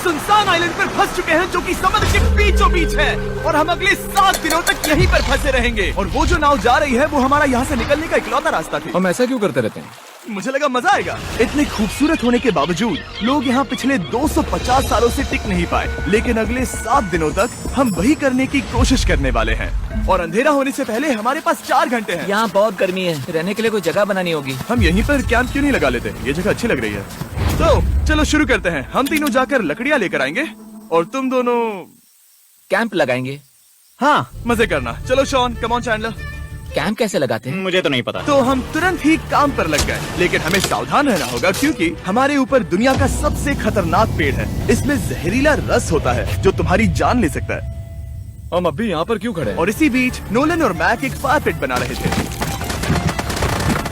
सुनसान आइलैंड पर फंस चुके हैं जो कि समुद्र के बीचों बीच है और हम अगले 7 दिनों तक यहीं पर फंसे रहेंगे। और वो जो नाव जा रही है वो हमारा यहाँ से निकलने का इकलौता रास्ता थी। हम ऐसा क्यों करते रहते हैं? मुझे लगा मजा आएगा। इतने खूबसूरत होने के बावजूद लोग यहाँ पिछले 250 सालों से टिक नहीं पाए, लेकिन अगले 7 दिनों तक हम वही करने की कोशिश करने वाले हैं। और अंधेरा होने से पहले हमारे पास 4 घंटे हैं। यहाँ बहुत गर्मी है, रहने के लिए कोई जगह बनानी होगी। हम यहीं पर कैंप क्यों नहीं लगा लेते? ये जगह अच्छी लग रही है। तो चलो शुरू करते हैं। हम तीनों जाकर लकड़ियाँ लेकर आएंगे और तुम दोनों कैंप लगाएंगे। हाँ, मजे करना। चलो Shawn, come on Chandler. Camp कैसे लगाते हैं? मुझे तो नहीं पता। तो हम तुरंत ही काम पर लग गए, लेकिन हमें सावधान रहना होगा क्योंकि हमारे ऊपर दुनिया का सबसे खतरनाक पेड़ है। इसमें जहरीला रस होता है जो तुम्हारी जान ले सकता है। हम अभी यहाँ पर क्यों खड़े हैं? और इसी बीच नोलन और मैक एक फायर पिट बना रहे थे।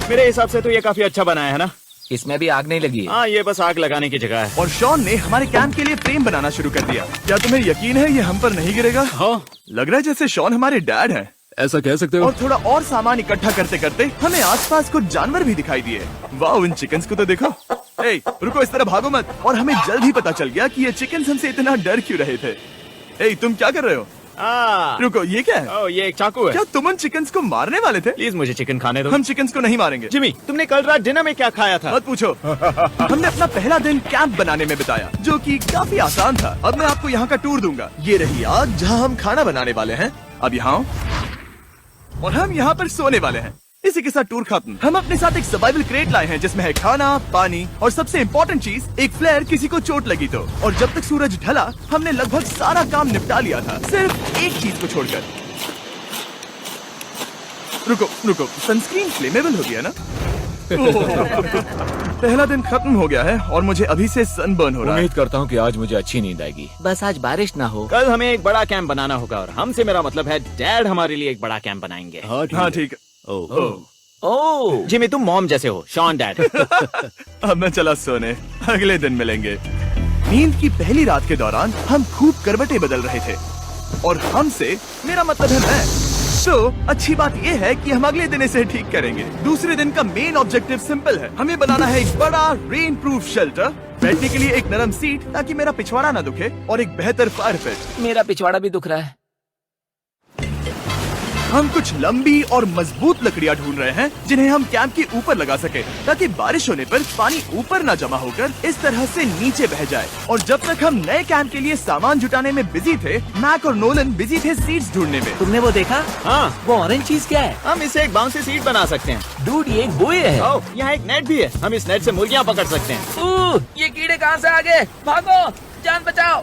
मेरे हिसाब से तो ये काफी अच्छा बनाया है ना? इसमें भी आग नहीं लगी है। हाँ, ये बस आग लगाने की जगह है। और शॉन ने हमारे कैंप के लिए फ्रेम बनाना शुरू कर दिया। क्या तुम्हें यकीन है ये हम पर नहीं गिरेगा? हाँ, लग रहा है जैसे शॉन हमारे डैड हैं। ऐसा कह सकते हो? और थोड़ा और सामान इकट्ठा करते करते हमें आसपास कुछ जानवर भी दिखाई दिए। वाह, इन चिकन्स को तो देखो। ए, रुको, इस तरह भागो मत। और हमें जल्द ही पता चल गया कि ये चिकन्स हमसे इतना डर क्यों रहे थे। ए, तुम क्या कर रहे हो? रुको, ये क्या है? ये एक चाकू है। क्या तुम उन चिकन्स को मारने वाले थे? प्लीज मुझे चिकन खाने दो। हम चिकन्स को नहीं मारेंगे। जिमी, तुमने कल रात डिनर में क्या खाया था? मत पूछो। हमने अपना पहला दिन कैंप बनाने में बिताया, जो कि काफी आसान था। अब मैं आपको यहाँ का टूर दूंगा। ये रही आग जहाँ हम खाना बनाने वाले हैं। अब यहाँ आओ। और हम यहाँ पर सोने वाले हैं। इसी के साथ टूर खत्म। हम अपने साथ एक सर्वाइवल क्रेट लाए हैं जिसमें है खाना, पानी और सबसे इम्पोर्टेंट चीज, एक फ्लेयर किसी को चोट लगी तो। और जब तक सूरज ढला हमने लगभग सारा काम निपटा लिया था, सिर्फ एक चीज को छोड़कर। रुको, सनस्क्रीन फ्लेमेबल हो गया ना? पहला दिन खत्म हो गया है और मुझे अभी से सनबर्न हो रहा है। उम्मीद करता हूँ कि आज मुझे अच्छी नींद आएगी। बस आज बारिश ना हो। कल हमें एक बड़ा कैंप बनाना होगा और हमसे मेरा मतलब है डैड हमारे लिए एक बड़ा कैंप बनाएंगे। हाँ ठीक है। ओह, जिमी, तुम मॉम जैसे हो। Shawn dad. अब मैं चला सोने, अगले दिन मिलेंगे। नींद की पहली रात के दौरान हम खूब करवटें बदल रहे थे और हमसे मेरा मतलब है मैं। तो अच्छी बात यह है कि हम अगले दिन इसे ठीक करेंगे। दूसरे दिन का मेन ऑब्जेक्टिव सिंपल है। हमें बनाना है एक बड़ा रेन प्रूफ शेल्टर, बैठने के लिए एक नरम सीट ताकि मेरा पिछवाड़ा ना दुखे, और एक बेहतर फायर पिट। मेरा पिछवाड़ा भी दुख रहा है। हम कुछ लंबी और मजबूत लकड़ियां ढूंढ रहे हैं जिन्हें हम कैंप के ऊपर लगा सके ताकि बारिश होने पर पानी ऊपर न जमा होकर इस तरह से नीचे बह जाए। और जब तक हम नए कैंप के लिए सामान जुटाने में बिजी थे, मैक और नोलन बिजी थे सीड्स ढूंढने में। तुमने वो देखा? हाँ, वो ऑरेंज चीज क्या है? हम इसे एक बाउंसी सीट बना सकते हैं। डूड, ये एक बुए है। ओह, यहाँ एक नेट भी है। हम इस नेट से मुर्गियाँ पकड़ सकते हैं। ये कीड़े कहाँ से आ गए? भागो, जान बचाओ।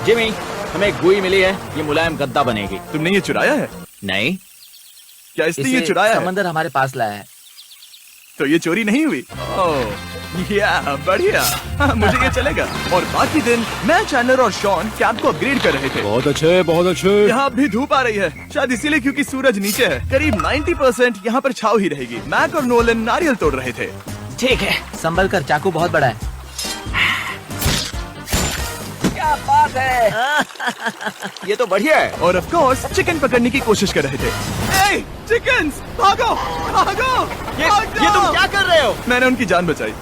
जिमी, हमें एक बुई मिली है। ये मुलायम गद्दा बनेगी। तुमने ये चुराया है? नहीं, क्या इसलिए ये चुराया है? समंदर हमारे पास लाया है। तो ये चोरी नहीं हुई? ओह, या बढ़िया। हाँ, मुझे ये चलेगा। और बाकी दिन मैं, चैंडलर और शॉन कैंप को अपग्रेड कर रहे थे। बहुत अच्छे, बहुत अच्छे। यहाँ भी धूप आ रही है, शायद इसीलिए क्योंकि सूरज नीचे है। करीब 90% यहाँ पर छाव ही रहेगी। मैक और नोलन नारियल तोड़ रहे थे। ठीक है, संभल कर, चाकू बहुत बड़ा है। क्या बात है। ये तो बढ़िया है। और ऑफ कोर्स चिकन पकड़ने की कोशिश कर रहे थे। ए, चिकन्स, भागो, भागो, ये तुम क्या कर रहे हो? मैंने उनकी जान बचाई।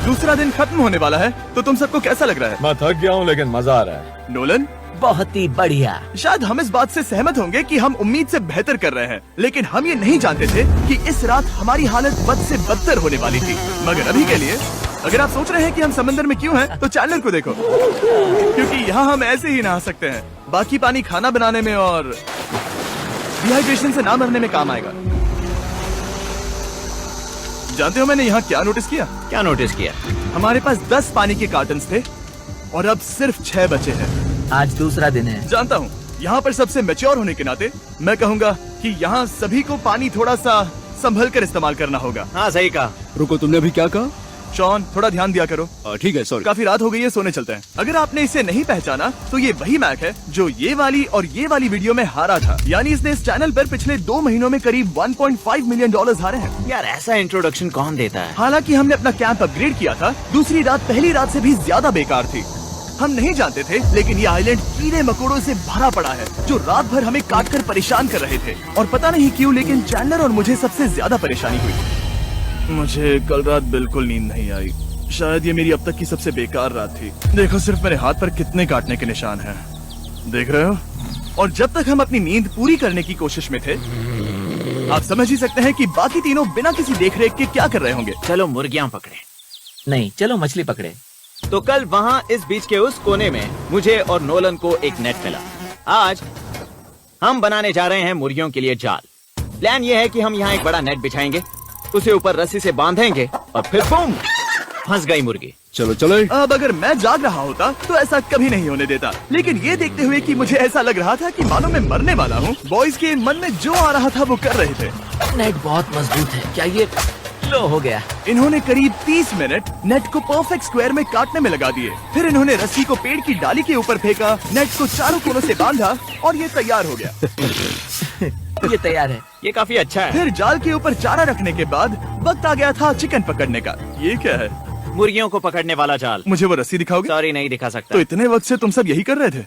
दूसरा दिन खत्म होने वाला है, तो तुम सबको कैसा लग रहा है? मैं थक गया हूँ लेकिन मजा आ रहा है। नोलन, बहुत ही बढ़िया। शायद हम इस बात से सहमत होंगे कि हम उम्मीद से बेहतर कर रहे हैं, लेकिन हम ये नहीं जानते थे कि इस रात हमारी हालत बद से बदतर होने वाली थी। मगर अभी के लिए, अगर आप सोच रहे हैं कि हम समंदर में क्यों हैं, तो चैंडलर को देखो, क्योंकि यहाँ हम ऐसे ही नहा सकते हैं। बाकी पानी खाना बनाने में और डिहाइड्रेशन से ना मरने में काम आएगा। जानते हो मैंने यहाँ क्या नोटिस किया? क्या नोटिस किया? हमारे पास 10 पानी के कार्टन्स थे और अब सिर्फ 6 बचे हैं। आज दूसरा दिन है। जानता हूँ, यहाँ पर सबसे मैच्योर होने के नाते मैं कहूँगा कि यहाँ सभी को पानी थोड़ा सा संभल कर इस्तेमाल करना होगा। हाँ, सही कहा। रुको, तुमने अभी क्या कहा? शॉन, थोड़ा ध्यान दिया करो। ठीक है, सॉरी। काफी रात हो गई है, सोने चलते हैं। अगर आपने इसे नहीं पहचाना तो ये वही मैक है जो ये वाली और ये वाली वीडियो में हारा था। यानी इसने इस चैनल पर पिछले 2 महीनों में करीब $1.5 मिलियन हारे हैं। यार, ऐसा इंट्रोडक्शन कौन देता है? हालांकि हमने अपना कैंप अपग्रेड किया था, दूसरी रात पहली रात से भी ज्यादा बेकार थी। हम नहीं जानते थे, लेकिन ये आइलैंड कीड़े मकोड़ों से भरा पड़ा है जो रात भर हमें काट कर परेशान कर रहे थे। और पता नहीं क्यों, लेकिन चैंडलर और मुझे सबसे ज्यादा परेशानी हुई। मुझे कल रात बिल्कुल नींद नहीं आई। शायद ये मेरी अब तक की सबसे बेकार रात थी। देखो सिर्फ मेरे हाथ पर कितने काटने के निशान हैं। देख रहे हो? और जब तक हम अपनी नींद पूरी करने की कोशिश में थे, आप समझ ही सकते हैं कि बाकी तीनों बिना किसी देखरेख के क्या कर रहे होंगे। चलो मुर्गियां पकड़े। नहीं, चलो मछली पकड़े। तो कल वहाँ इस बीच के उस कोने में मुझे और नोलन को एक नेट मिला। आज हम बनाने जा रहे हैं मुर्गियों के लिए जाल। प्लान ये है कि हम यहाँ एक बड़ा नेट बिछाएंगे, उसे ऊपर रस्सी से बांधेंगे और फिर बूम, फंस गई मुर्गी। चलो चले। अब अगर मैं जाग रहा होता तो ऐसा कभी नहीं होने देता, लेकिन ये देखते हुए कि मुझे ऐसा लग रहा था कि मानो मैं मरने वाला हूँ, बॉयज के मन में जो आ रहा था वो कर रहे थे। नेट बहुत मजबूत है। क्या ये लो हो गया? इन्होंने करीब 30 मिनट नेट को परफेक्ट स्क्वायर में काटने में लगा दिए। फिर इन्होंने रस्सी को पेड़ की डाली के ऊपर फेंका, नेट को चारों कोनों से बांधा और ये तैयार हो गया। ये तैयार है। ये काफी अच्छा है। फिर जाल के ऊपर चारा रखने के बाद वक्त आ गया था चिकन पकड़ने का। ये क्या है? मुर्गियों को पकड़ने वाला जाल। मुझे वो रस्सी दिखाओगे? सॉरी, नहीं दिखा सकता। तो इतने वक्त से तुम सब यही कर रहे थे?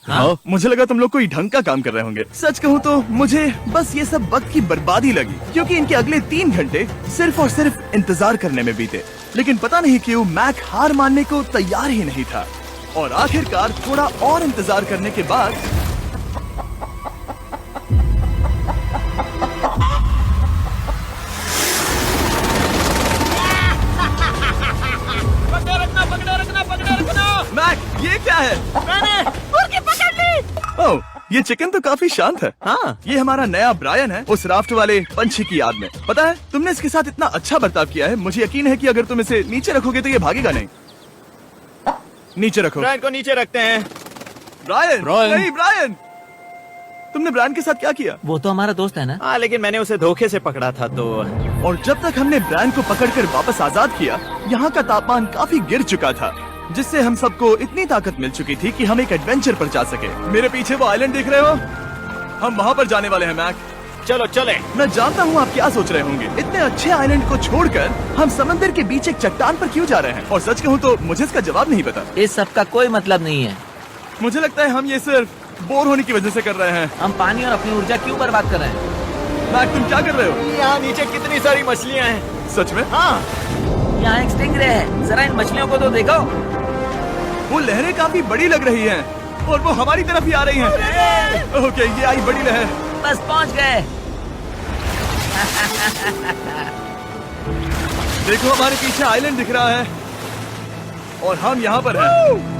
हाँ। मुझे लगा तुम लोग कोई ढंग का काम कर रहे होंगे। सच कहूँ तो मुझे बस ये सब वक्त की बर्बादी लगी, क्योंकि इनके अगले 3 घंटे सिर्फ और सिर्फ इंतजार करने में बीते। लेकिन पता नहीं क्यों मैक हार मानने को तैयार ही नहीं था, और आखिरकार थोड़ा और इंतजार करने के बाद मैक, ये क्या है? मैंने मुर्गी पकड़ ली। ओह, ये चिकन तो काफी शांत है। हाँ। ये हमारा नया ब्रायन है, उस राफ्ट वाले पंछी की याद में। पता है, तुमने इसके साथ इतना अच्छा बर्ताव किया है, मुझे यकीन है कि अगर तुम इसे नीचे रखोगे तो ये भागेगा नहीं। नीचे रखो। ब्रायन को नीचे रखते हैं। Brian, Brian. नहीं ब्रायन। तुमने ब्रायन के साथ क्या किया? वो तो हमारा दोस्त है ना। हाँ, लेकिन मैंने उसे धोखे से पकड़ा था तो। और जब तक हमने ब्रायन को पकड़कर वापस आजाद किया, यहाँ का तापमान काफी गिर चुका था, जिससे हम सबको इतनी ताकत मिल चुकी थी कि हम एक एडवेंचर पर जा सके। मेरे पीछे वो आइलैंड देख रहे हो? हम वहाँ पर जाने वाले हैं मैक। चलो चले। मैं जानता हूँ आप क्या सोच रहे होंगे, इतने अच्छे आइलैंड को छोड़कर हम समंदर के बीच एक चट्टान पर क्यों जा रहे हैं? और सच कहूँ तो मुझे इसका जवाब नहीं पता। इस सब का कोई मतलब नहीं है। मुझे लगता है हम ये सिर्फ बोर होने की वजह से कर रहे हैं। हम पानी और अपनी ऊर्जा क्यों बर्बाद कर रहे हैं? मैक, तुम क्या कर रहे हो? यहाँ नीचे कितनी सारी मछलियाँ हैं। सच में? हाँ। यहाँ एक स्टिंगरे है, जरा इन मछलियों को तो देखो। वो लहरें काफी बड़ी लग रही हैं और वो हमारी तरफ ही आ रही हैं। ओके, ये आई बड़ी लहर। बस पहुँच गए। देखो हमारे पीछे आइलैंड दिख रहा है और हम यहाँ पर हैं।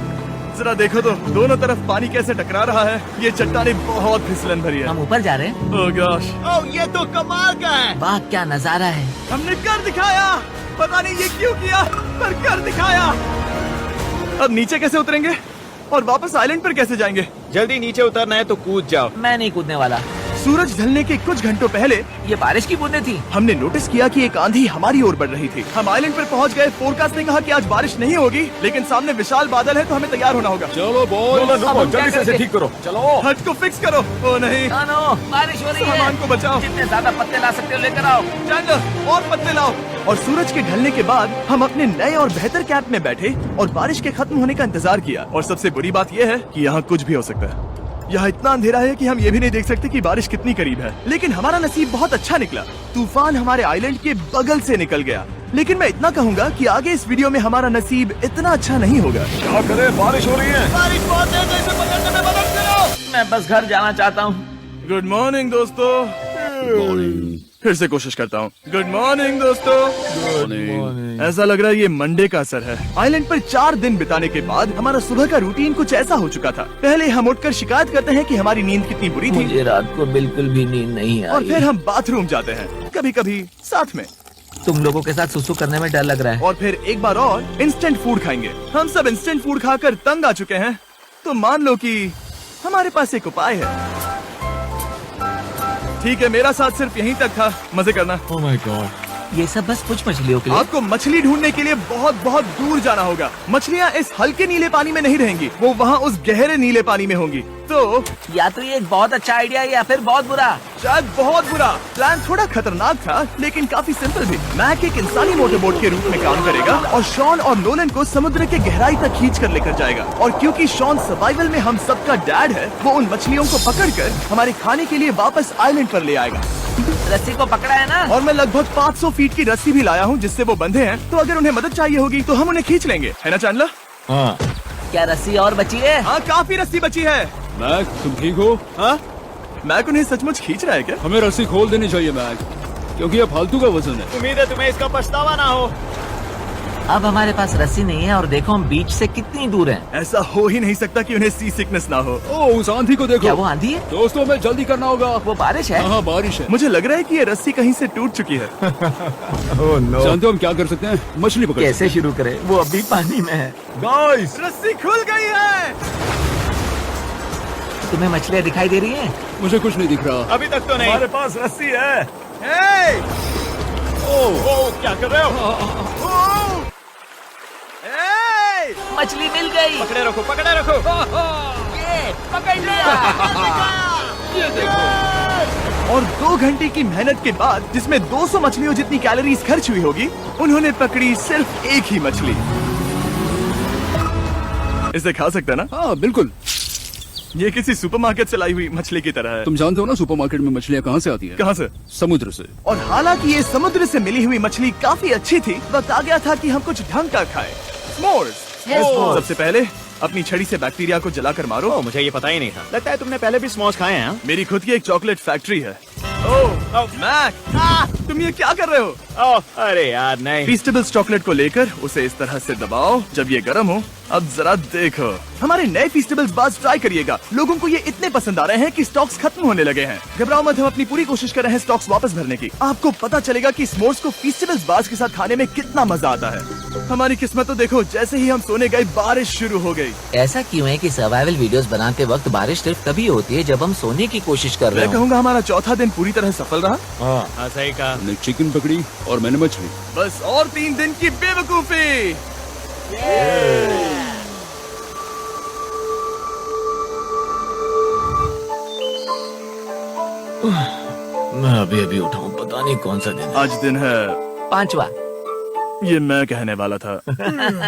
जरा देखो तो दोनों तरफ पानी कैसे टकरा रहा है। ये चट्टानें बहुत फिसलन भरी है। हम ऊपर जा रहे हैं। ओह गॉश, ओह, ये तो कमाल का है। वाह, क्या नजारा है। हमने कर दिखाया। पता नहीं ये क्यों किया, पर कर दिखाया। अब नीचे कैसे उतरेंगे और वापस आइलैंड पर कैसे जाएंगे? जल्दी नीचे उतरना है तो कूद जाओ। मैं नहीं कूदने वाला। सूरज ढलने के कुछ घंटों पहले ये बारिश की बूंदें थी। हमने नोटिस किया कि एक आंधी हमारी ओर बढ़ रही थी। हम आइलैंड पर पहुंच गए। फोरकास्ट ने कहा कि आज बारिश नहीं होगी, लेकिन सामने विशाल बादल है तो हमें तैयार होना होगा। चलो बॉय, अब हम क्या जल्दी से इसे करेंगे? ठीक करो। चलो। हट को फिक्स करो। ओ नहीं, नो, बारिश हो रही है। सामान को बचाओ। जितने ज्यादा पत्ते ला सकते हो लेकर आओ। चैंडलर, और पत्ते लाओ। और सूरज के ढलने के बाद हम अपने नए और बेहतर कैंप में बैठे और बारिश के खत्म होने का इंतजार किया। और सबसे बुरी बात यह है कि यहाँ कुछ भी हो सकता है। यहाँ इतना अंधेरा है कि हम ये भी नहीं देख सकते कि बारिश कितनी करीब है। लेकिन हमारा नसीब बहुत अच्छा निकला। तूफान हमारे आइलैंड के बगल से निकल गया। लेकिन मैं इतना कहूँगा कि आगे इस वीडियो में हमारा नसीब इतना अच्छा नहीं होगा। क्या करें, बारिश हो रही है। बारिश बहुत तेज है, इसे पकड़ने में मदद करो। मैं बस घर जाना चाहता हूँ। गुड मॉर्निंग दोस्तों। फिर से कोशिश करता हूँ। गुड मॉर्निंग दोस्तों। ऐसा लग रहा है ये मंडे का असर है। आइलैंड पर 4 दिन बिताने के बाद हमारा सुबह का रूटीन कुछ ऐसा हो चुका था। पहले हम उठकर शिकायत करते हैं कि हमारी नींद कितनी बुरी थी, मुझे रात को बिल्कुल भी नींद नहीं और आई। फिर हम बाथरूम जाते हैं, कभी कभी साथ में, तुम लोगों के साथ सुसु करने में डर लग रहा है। और फिर एक बार और इंस्टेंट फूड खाएंगे। हम सब इंस्टेंट फूड खाकर तंग आ चुके हैं, तो मान लो कि हमारे पास एक उपाय है। ठीक है, मेरा साथ सिर्फ यहीं तक था। मजे करना। ओह माय गॉड, ये सब बस कुछ मछलियों के लिए। आपको मछली ढूंढने के लिए बहुत बहुत दूर जाना होगा। मछलियाँ इस हल्के नीले पानी में नहीं रहेंगी, वो वहाँ उस गहरे नीले पानी में होंगी। तो या तो ये एक बहुत अच्छा आइडिया या फिर बहुत बुरा। शायद बहुत बुरा। प्लान थोड़ा खतरनाक था, लेकिन काफी सिंपल भी। मैक एक इंसानी मोटरबोट के रूप में काम करेगा और शॉन और नोलन को समुद्र के गहराई तक खींच कर लेकर जाएगा। और क्योंकि शॉन सर्वाइवल में हम सबका डैड है, वो उन मछलियों को पकड़कर हमारे खाने के लिए वापस आइलैंड पर ले आएगा। रस्सी को पकड़ा है ना? और मैं लगभग 500 फीट की रस्सी भी लाया हूँ जिससे वो बंधे हैं, तो अगर उन्हें मदद चाहिए होगी तो हम उन्हें खींच लेंगे, है ना चैंडलर? हाँ क्या रस्सी और बची है? हाँ, काफी रस्सी बची है। मैक, तुम ठीक हो? हाँ, मैक उन्हें सचमुच खींच रहा है क्या? हमें रस्सी खोल देनी चाहिए मैक, क्योंकि ये फालतू का वजन है। उम्मीद है तुम्हें इसका पछतावा ना हो। अब हमारे पास रस्सी नहीं है और देखो हम बीच से कितनी दूर हैं। ऐसा हो ही नहीं सकता कि उन्हें सी सिकनेस ना हो। ओह, उस आंधी को देखो। क्या वो आंधी है? दोस्तों, हमें जल्दी करना होगा। वो बारिश है? हाँ, बारिश है। मुझे लग रहा है कि ये रस्सी कहीं से टूट चुकी है। जानते हो हम क्या कर सकते हैं? मछली पकड़ कैसे शुरू करें? वो अभी पानी में है। गाइस, रस्सी खुल गई है। तुम्हें मछलियाँ दिखाई दे रही हैं? मुझे कुछ नहीं दिख रहा। अभी तक तो नहीं। हमारे पास रस्सी है। हे! ओह, क्या कर रहे हो? हे! मछली मिल गई। पकड़े रखो, पकड़े रखो। ये पकड़ लिया। ये देखो। और 2 घंटे की मेहनत के बाद, जिसमें 200 मछलियों जितनी कैलोरीज खर्च हुई होगी, उन्होंने पकड़ी सिर्फ एक ही मछली। इसे खा सकते हैं ना? हाँ, बिल्कुल। ये किसी सुपरमार्केट से लाई हुई मछली की तरह है। तुम जानते हो ना सुपरमार्केट में मछलियाँ कहाँ से आती है? कहाँ से? समुद्र से। और हालांकि ये समुद्र से मिली हुई मछली काफी अच्छी थी, वक्त आ गया था कि हम कुछ ढंग का खाएं। S'mores। सबसे पहले अपनी छड़ी से बैक्टीरिया को जलाकर मारो। ओह, मुझे ये पता ही नहीं था। लगता है तुमने पहले भी स्मोक्स खाए हैं। मेरी खुद की एक चॉकलेट फैक्ट्री है। ओह मैक, तुम ये क्या कर रहे हो? ओह, अरे यार नहीं। फीस्टेबल्स चॉकलेट को लेकर उसे इस तरह से दबाओ जब ये गर्म हो। अब जरा देखो, हमारे नए फीस्टेबल्स बार्स ट्राई करिएगा। लोगों को ये इतने पसंद आ रहे हैं कि स्टॉक्स खत्म होने लगे हैं। घबराओ मत, हम अपनी पूरी कोशिश कर रहे हैं स्टॉक्स वापस भरने की। आपको पता चलेगा कि स्मोर्स को फीस्टेबल्स बार्स के साथ खाने में कितना मजा आता है। हमारी किस्मत तो देखो, जैसे ही हम सोने गए बारिश शुरू हो गई। ऐसा क्यों है कि सर्वाइवल वीडियोस बनाते वक्त बारिश सिर्फ तभी होती है जब हम सोने की कोशिश कर रहे मैं हो? कहूँगा हमारा चौथा दिन पूरी तरह सफल रहा। हाँ, सही कहा। मैंने चिकन पकड़ी और मैंने मछली। बस और 3 दिन की बेवकूफी। मैं अभी अभी उठा हूँ, पता नहीं कौन सा दिन है। आज दिन है 5वां। ये मैं कहने वाला था।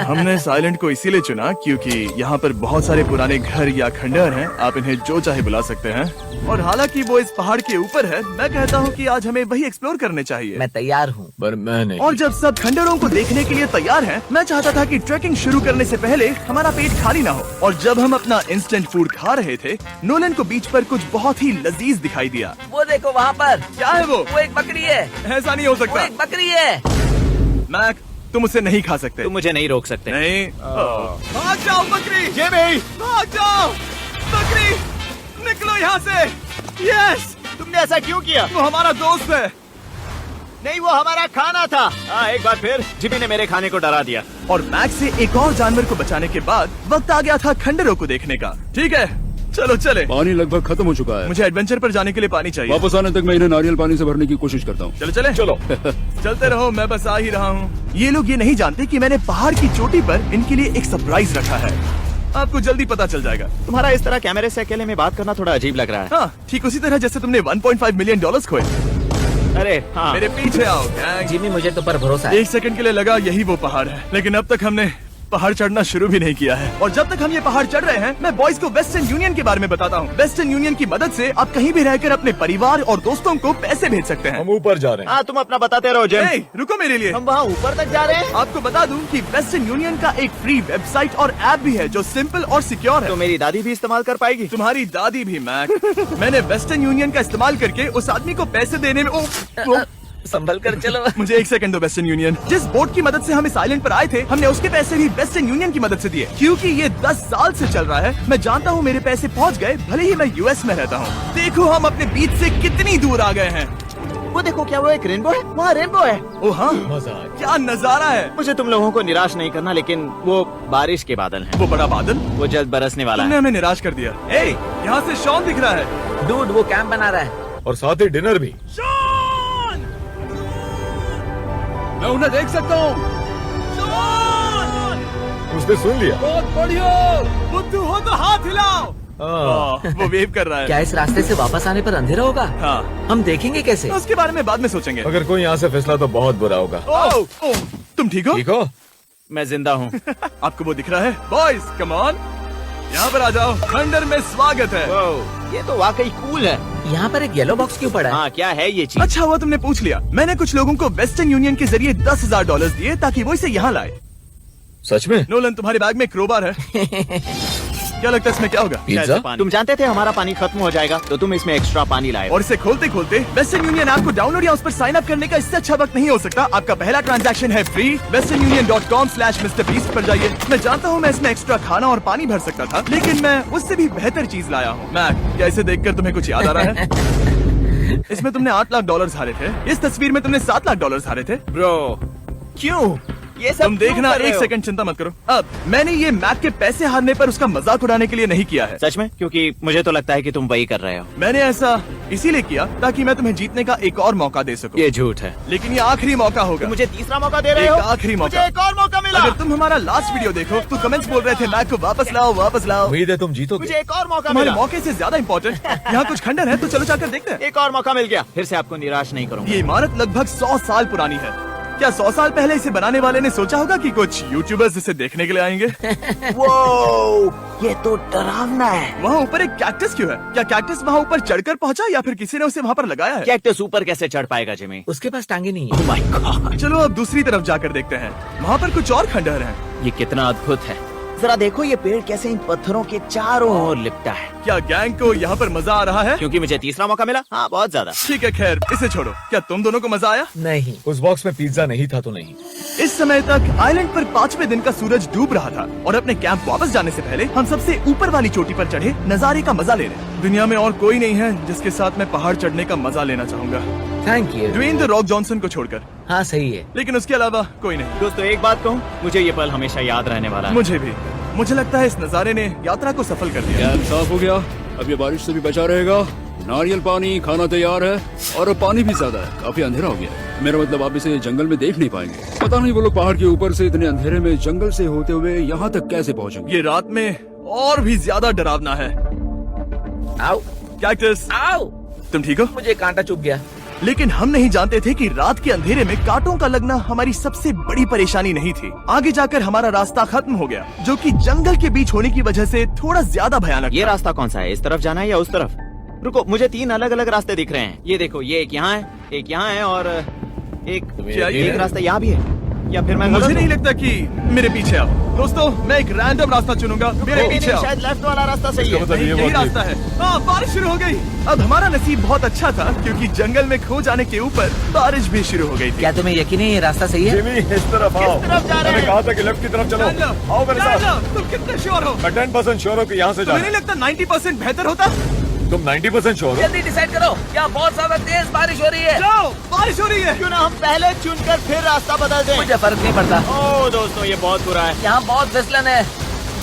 हमने इस आइलैंड को इसीलिए चुना क्योंकि यहाँ पर बहुत सारे पुराने घर या खंडहर हैं। आप इन्हें जो चाहे बुला सकते हैं। और हालांकि वो इस पहाड़ के ऊपर है, मैं कहता हूँ कि आज हमें वही एक्सप्लोर करने चाहिए। मैं तैयार हूँ। पर मैं नहीं। और जब सब खंडहरों को देखने के लिए तैयार हैं, मैं चाहता था कि ट्रैकिंग शुरू करने से पहले हमारा पेट खाली ना हो। और जब हम अपना इंस्टेंट फूड खा रहे थे, नोलन को बीच पर कुछ बहुत ही लजीज दिखाई दिया। वो देखो वहाँ पर। क्या है वो? वो एक बकरी है। ऐसा नहीं हो वो सकता। एक बकरी है। मैक, तुम उसे नहीं खा सकते। तुम मुझे नहीं रोक सकते। नहीं। भाग जाओ बकरी। ये भी। भाग जाओ बकरी, निकलो यहाँ से। यस, तुमने ऐसा क्यों किया? वो हमारा दोस्त है। नहीं, वो हमारा खाना था। एक बार फिर जिमी ने मेरे खाने को डरा दिया। और मैक से एक और जानवर को बचाने के बाद वक्त आ गया था खंडहरों को देखने का। ठीक है, चलो चले। पानी लगभग खत्म हो चुका है। मुझे एडवेंचर पर जाने के लिए पानी चाहिए। वापस आने तक मैं इन्हें नारियल पानी से भरने की कोशिश करता हूँ। चलो चले। चलो। चलते रहो, मैं बस आ ही रहा हूँ। ये लोग ये नहीं जानते कि मैंने पहाड़ की चोटी पर इनके लिए एक सरप्राइज रखा है। आपको जल्दी पता चल जाएगा। तुम्हारा इस तरह कैमरे से अकेले में बात करना थोड़ा अजीब लग रहा है। हाँ, ठीक उसी तरह जैसे तुमने 1.5 मिलियन डॉलर्स खोए। अरे हाँ। मेरे पीछे आओ गैंग। जिमी, मुझे तो पर भरोसा है। 1 सेकंड के लिए लगा यही वो पहाड़ है, लेकिन अब तक हमने पहाड़ चढ़ना शुरू भी नहीं किया है। और जब तक हम ये पहाड़ चढ़ रहे हैं, मैं बॉयज को वेस्टर्न यूनियन के बारे में बताता हूँ। वेस्टर्न यूनियन की मदद से आप कहीं भी रहकर अपने परिवार और दोस्तों को पैसे भेज सकते हैं। हम ऊपर जा रहे हैं। हाँ, तुम अपना बताते रहो जेम। Hey, रुको मेरे लिए। हम वहाँ ऊपर तक जा रहे हैं। आपको बता दूं कि वेस्टर्न यूनियन का एक फ्री वेबसाइट और ऐप भी है जो सिंपल और सिक्योर है। तो मेरी दादी भी इस्तेमाल कर पाएगी। तुम्हारी दादी भी मैक। मैंने वेस्टर्न यूनियन का इस्तेमाल करके उस आदमी को पैसे देने में संभल कर चलो। मुझे 1 सेकंड दो। वेस्टर्न यूनियन, जिस बोट की मदद से हम इस आइलैंड पर आए थे, हमने उसके पैसे भी वेस्टर्न यूनियन की मदद से दिए। क्योंकि ये 10 साल से चल रहा है, मैं जानता हूँ मेरे पैसे पहुँच गए, भले ही मैं यूएस में रहता हूँ। देखो हम अपने बीच से कितनी दूर आ गए हैं। वो देखो, क्या वो एक रेनबो है? वहाँ रेनबो है। ओ हाँ, क्या नजारा है। मुझे तुम लोगों को निराश नहीं करना, लेकिन वो बारिश के बादल हैं। वो बड़ा बादल, वो जल्द बरसने वाला तुमने है। हमें निराश कर दिया। ए, यहाँ से शॉन दिख रहा है। डूड, वो कैंप बना रहा है। और साथ ही डिनर भी। शॉन! मैं उन्हें देख सकता हूँ। शॉन! उसने सुन लिया। बहुत बढ़िया। बुद्धू हो तो हाथ हिलाओ। वो वेव कर रहा है। क्या इस रास्ते से वापस आने पर अंधेरा होगा? हाँ, हम देखेंगे कैसे? उसके बारे में बाद में सोचेंगे। अगर कोई यहाँ से फिसला तो बहुत बुरा होगा। तुम ठीक हो? ठीक हो? मैं जिंदा हूँ। आपको वो दिख रहा है? Boys come on. यहाँ पर आ जाओ, खंडर में स्वागत है। वाह, ये तो वाकई कूल है। यहाँ पर एक येलो बॉक्स क्यों पड़ा है? हाँ, क्या है ये चीज? अच्छा हुआ तुमने पूछ लिया। मैंने कुछ लोगों को वेस्टर्न यूनियन के जरिए $10,000 दिए ताकि वो इसे यहाँ लाए। सच में? नोलन, तुम्हारे बैग में क्रोबार है। क्या लगता है इसमें क्या होगा? पिज्जा? तुम जानते थे हमारा पानी खत्म हो जाएगा, तो तुम इसमें एक्स्ट्रा पानी लाए। और इसे खोलते खोलते वेस्टर्न यूनियन ऐप को डाउनलोड या उस पर साइन अप करने का इससे अच्छा वक्त नहीं हो सकता। आपका पहला ट्रांजैक्शन है फ्री। westernunion.com/MrBeast पर जाइए। मैं जानता हूँ मैं इसमें एक्स्ट्रा खाना और पानी भर सकता था, लेकिन मैं उससे भी बेहतर चीज लाया हूँ। मैक, क्या इसे देखकर तुम्हें कुछ याद आ रहा है? इसमें तुमने $8 लाख हारे थे। इस तस्वीर में तुमने $7 लाख हारे थे। ब्रो, क्यों ये सब तुम देखना, क्यों कर रहे एक हो? सेकंड चिंता मत करो। अब मैंने ये मैक के पैसे हारने पर उसका मजाक उड़ाने के लिए नहीं किया है। सच में? क्योंकि मुझे तो लगता है कि तुम वही कर रहे हो। मैंने ऐसा इसीलिए किया ताकि मैं तुम्हें जीतने का एक और मौका दे सकूं। ये झूठ है। लेकिन ये आखिरी मौका होगा। तुम मुझे तीसरा मौका दे रहे एक हो? आखिरी मौका। मुझे एक और मौका मिला। अगर तुम हमारा लास्ट वीडियो देखो तो कमेंट्स बोल रहे थे मैक को वापस लाओ, वापस लाओ। उम्मीद है तुम जीतोगे। मुझे एक और मौका तुम्हारे मिला। मौके से ज्यादा इम्पोर्टेंट यहाँ कुछ खंडर है, तो चलो जाकर देखते हैं। एक और मौका मिल गया। फिर से आपको निराश नहीं करूंगा। ये इमारत लगभग 100 साल पुरानी है। क्या 100 साल पहले इसे बनाने वाले ने सोचा होगा कि कुछ यूट्यूबर्स इसे देखने के लिए आएंगे? वो ये तो डरावना है। वहाँ ऊपर एक कैक्टस क्यों है? क्या कैक्टस वहाँ ऊपर चढ़कर पहुँचा या फिर किसी ने उसे वहाँ पर लगाया है? कैक्टस ऊपर कैसे चढ़ पाएगा जिमी? उसके पास टांगे नहीं है। ओह माय गॉड, चलो अब दूसरी तरफ जाकर देखते हैं। वहाँ पर कुछ और खंडहर हैं। ये कितना अद्भुत है। जरा देखो ये पेड़ कैसे इन पत्थरों के चारों ओर लिपटा है। क्या गैंग को यहाँ पर मजा आ रहा है? क्योंकि मुझे तीसरा मौका मिला। हाँ, बहुत ज्यादा। ठीक है, खैर इसे छोड़ो। क्या तुम दोनों को मजा आया? नहीं। उस बॉक्स में पिज्जा नहीं था तो नहीं। इस समय तक आइलैंड पर 5वें दिन का सूरज डूब रहा था और अपने कैंप वापस जाने से पहले हम सबसे ऊपर वाली चोटी पर चढ़े नजारे का मजा ले रहे। दुनिया में और कोई नहीं है जिसके साथ मैं पहाड़ चढ़ने का मजा लेना चाहूंगा, thank you. Dwayne the Rock Johnson को छोड़कर। हाँ सही है। लेकिन उसके अलावा कोई नहीं। दोस्तों, एक बात कहूँ, मुझे ये पल हमेशा याद रहने वाला है। मुझे भी। मुझे लगता है इस नजारे ने यात्रा को सफल कर दिया। कैंप साफ हो गया, अब ये बारिश से भी बचा रहेगा। नारियल पानी, खाना तैयार है और अब पानी भी ज्यादा है। काफी अंधेरा हो गया है। मेरा मतलब आप इसे जंगल में देख नहीं पाएंगे। पता नहीं वो लोग पहाड़ के ऊपर से इतने अंधेरे में जंगल से होते हुए यहाँ तक कैसे पहुँचेंगे। ये रात में और भी ज्यादा डरावना है। आओ कैक्टस, आओ। तुम ठीक हो? मुझे कांटा चुभ गया। लेकिन हम नहीं जानते थे कि रात के अंधेरे में कांटों का लगना हमारी सबसे बड़ी परेशानी नहीं थी। आगे जाकर हमारा रास्ता खत्म हो गया, जो कि जंगल के बीच होने की वजह से थोड़ा ज्यादा भयानक ये था। रास्ता कौन सा है? इस तरफ जाना है या उस तरफ? रुको, मुझे 3 अलग अलग रास्ते दिख रहे हैं। ये देखो, ये एक यहाँ है, एक यहाँ है और क्या ये एक रास्ता यहाँ भी है। या फिर मैं मुझे गलत नहीं हूँ? लगता कि मेरे पीछे आओ। दोस्तों, मैं एक रैंडम रास्ता चुनूंगा। मेरे नहीं, पीछे आओ। शायद लेफ्ट वाला रास्ता सही है। नहीं, यही रास्ता है। हाँ, बारिश शुरू हो गई। अब हमारा नसीब बहुत अच्छा था क्योंकि जंगल में खो जाने के ऊपर बारिश भी शुरू हो गई थी। क्या तुम्हें यकीन है ये रास्ता सही है? जिमी, इस तरफ आओ। किस तरफ जा रहे मैंने हैं? कहा था कि लेफ्ट की तरफ चलो। आओ मेरे साथ। तुम कितने श्योर हो? मैं 10% श्योर हूँ कि यहाँ से तुम्हें जाना। नहीं लगता 90% बेहतर होता? तुम 90% श्योर हो? जल्दी डिसाइड करो। यहाँ बहुत ज्यादा तेज बारिश हो रही है। जाओ, बारिश हो रही है। क्यों ना हम पहले चुनकर फिर रास्ता बदल दें? मुझे फर्क नहीं पड़ता। ओह दोस्तों, ये बहुत बुरा है। यहाँ बहुत फिसलन है।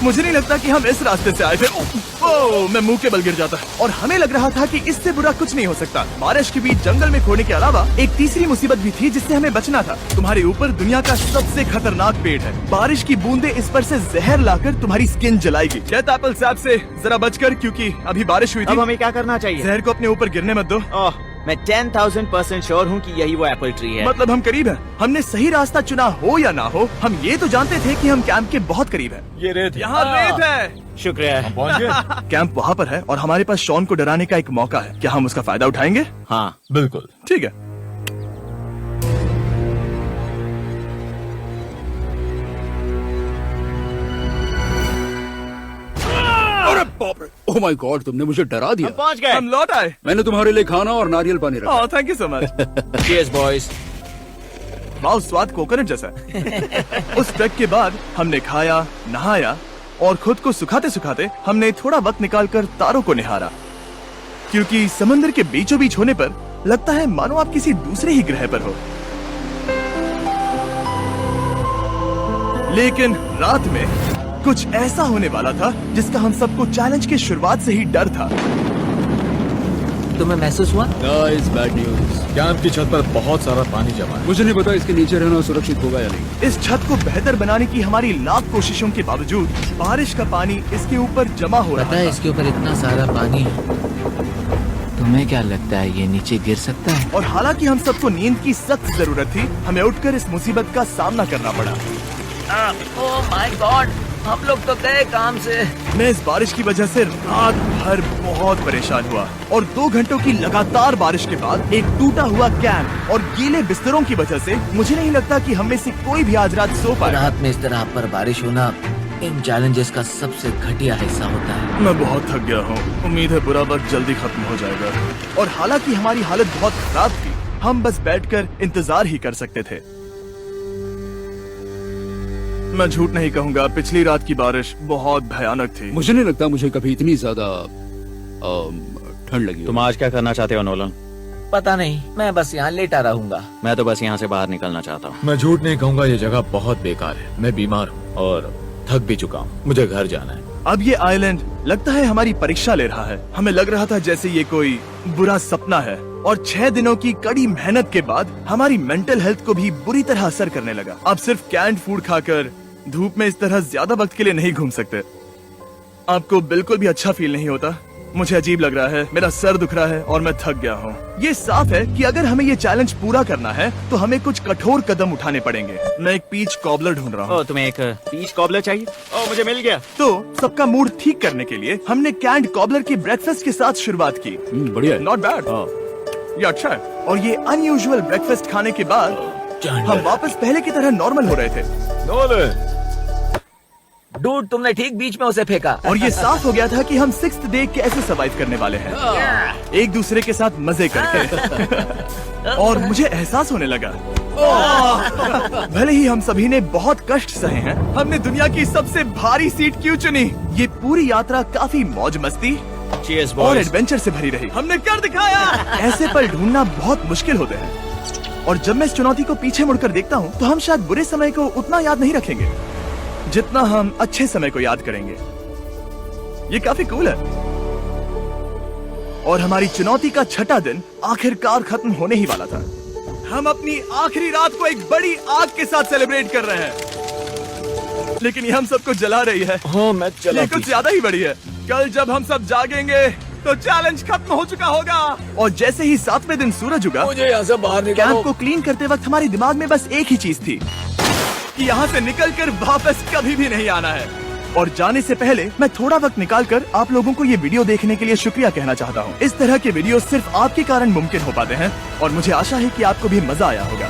मुझे नहीं लगता कि हम इस रास्ते से आए थे। ओह, मैं मुंह के बल गिर जाता और हमें लग रहा था कि इससे बुरा कुछ नहीं हो सकता। बारिश के बीच जंगल में खोने के अलावा एक तीसरी मुसीबत भी थी जिससे हमें बचना था। तुम्हारे ऊपर दुनिया का सबसे खतरनाक पेड़ है। बारिश की बूंदें इस पर से जहर लाकर तुम्हारी स्किन जलाएगी। कहता एप्पल सैप से जरा बचकर, क्योंकि अभी बारिश हुई अब थी। हमें क्या करना चाहिए? जहर को अपने ऊपर गिरने मत दो। ओह, मैं 10,000% श्योर हूँ कि यही वो एप्पल ट्री है। मतलब हम करीब हैं। हमने सही रास्ता चुना हो या ना हो, हम ये तो जानते थे कि हम कैंप के बहुत करीब हैं। ये रेत है। यहाँ रेत है। शुक्रिया। पहुँच गए? कैंप वहाँ पर है और हमारे पास शॉन को डराने का एक मौका है। क्या हम उसका फायदा उठाएंगे? हाँ, बिल्कुल। ठीक है। अरे बाप रे, ओह माय गॉड, तुमने मुझे डरा दिया। हम पहुँच गए। हम लौट आए। मैंने तुम्हारे लिए खाना और नारियल पानी रखा। Oh, thank you so much. Cheers, boys। वाह, स्वाद कोकोनट जैसा है। उस ट्रैक के बाद हमने खाया, नहाया और खुद को सुखाते सुखाते हमने थोड़ा वक्त निकालकर तारों को निहारा, क्योंकि समंदर के बीचों बीच होने पर लगता है मानो आप किसी दूसरे ही ग्रह पर हो। लेकिन रात में कुछ ऐसा होने वाला था जिसका हम सबको चैलेंज के शुरुआत से ही डर था। तुम्हें महसूस हुआ? Guys, bad news. कैंप की छत पर बहुत सारा पानी जमा है। मुझे नहीं पता इसके नीचे रहना सुरक्षित होगा या नहीं। इस छत को बेहतर बनाने की हमारी लाख कोशिशों के बावजूद बारिश का पानी इसके ऊपर जमा हो पता रहा है था। इसके ऊपर इतना सारा पानी है। तुम्हें क्या लगता है ये नीचे गिर सकता है? और हालांकि हम सबको नींद की सख्त जरूरत थी, हमें उठकर इस मुसीबत का सामना करना पड़ा। ओह माय गॉड, हम लोग तो गए काम से। मैं इस बारिश की वजह से रात भर बहुत परेशान हुआ और 2 घंटों की लगातार बारिश के बाद एक टूटा हुआ कैंप और गीले बिस्तरों की वजह से मुझे नहीं लगता कि हम में से कोई भी आज रात सो पाए। रात में इस तरह पर बारिश होना इन चैलेंजेस का सबसे घटिया हिस्सा होता है। मैं बहुत थक गया हूँ। उम्मीद है बुरा वक्त जल्दी खत्म हो जाएगा। और हालांकि हमारी हालत बहुत खराब थी, हम बस बैठकर इंतजार ही कर सकते थे। मैं झूठ नहीं कहूँगा, पिछली रात की बारिश बहुत भयानक थी। मुझे नहीं लगता मुझे कभी इतनी ज्यादा ठंड लगी हो। तुम आज क्या करना चाहते हो नोलन? पता नहीं, मैं बस यहाँ लेटा रहूंगा। मैं तो बस यहाँ से बाहर निकलना चाहता हूँ। मैं झूठ नहीं कहूंगा, ये जगह बहुत बेकार है। मैं बीमार हूँ और थक भी चुका हूँ। मुझे घर जाना है। अब ये आइलैंड लगता है हमारी परीक्षा ले रहा है। हमें लग रहा था जैसे ये कोई बुरा सपना है और 6 दिनों की कड़ी मेहनत के बाद हमारी मेंटल हेल्थ को भी बुरी तरह असर करने लगा। अब सिर्फ कैंड फूड खाकर धूप में इस तरह ज्यादा वक्त के लिए नहीं घूम सकते। आपको बिल्कुल भी अच्छा फील नहीं होता? मुझे अजीब लग रहा है, मेरा सर दुख रहा है और मैं थक गया हूँ। ये साफ है कि अगर हमें ये चैलेंज पूरा करना है तो हमें कुछ कठोर कदम उठाने पड़ेंगे। मैं एक पीच कॉबलर ढूंढ रहा हूँ। तुम्हें एक पीच कॉबलर चाहिए? मुझे मिल गया। तो सबका मूड ठीक करने के लिए हमने कैंड कॉबलर के ब्रेकफास्ट के साथ शुरुआत की। बढ़िया है। नॉट बैड, ये अच्छा है। और ये अनयूजुअल ब्रेकफास्ट खाने के बाद हम वापस पहले की तरह नॉर्मल हो रहे थे। नोलन, डूड, तुमने ठीक बीच में उसे फेंका। और ये साफ हो गया था कि हम 6th डे कैसे सर्वाइव करने वाले हैं, एक दूसरे के साथ मजे करके। और मुझे एहसास होने लगा, भले ही हम सभी ने बहुत कष्ट सहे हैं, हमने दुनिया की सबसे भारी सीट क्यों चुनी? ये पूरी यात्रा काफी मौज मस्ती Cheers, और boys. एडवेंचर से भरी रही। हमने कर दिखाया। ऐसे पल ढूंढना बहुत मुश्किल होते हैं और जब मैं इस चुनौती को पीछे मुड़कर देखता हूँ तो हम शायद बुरे समय को उतना याद नहीं रखेंगे जितना हम अच्छे समय को याद करेंगे। ये काफी कूल है। और हमारी चुनौती का 6ठा दिन आखिरकार खत्म होने ही वाला था। हम अपनी आखिरी रात को एक बड़ी आग के साथ सेलिब्रेट कर रहे हैं, लेकिन ये हम सबको जला रही है। हाँ मैं चला। ये कुछ ज्यादा ही बड़ी है। कल जब हम सब जागेंगे तो चैलेंज खत्म हो चुका होगा। और जैसे ही 7वें दिन सूरज उगा, मुझे यहाँ से बाहर कैंप निकालो। को क्लीन करते वक्त हमारे दिमाग में बस एक ही चीज थी कि यहाँ से निकलकर वापस कभी भी नहीं आना है। और जाने से पहले मैं थोड़ा वक्त निकालकर आप लोगों को ये वीडियो देखने के लिए शुक्रिया कहना चाहता हूँ। इस तरह के वीडियो सिर्फ आपके कारण मुमकिन हो पाते हैं और मुझे आशा है कि आपको भी मजा आया होगा।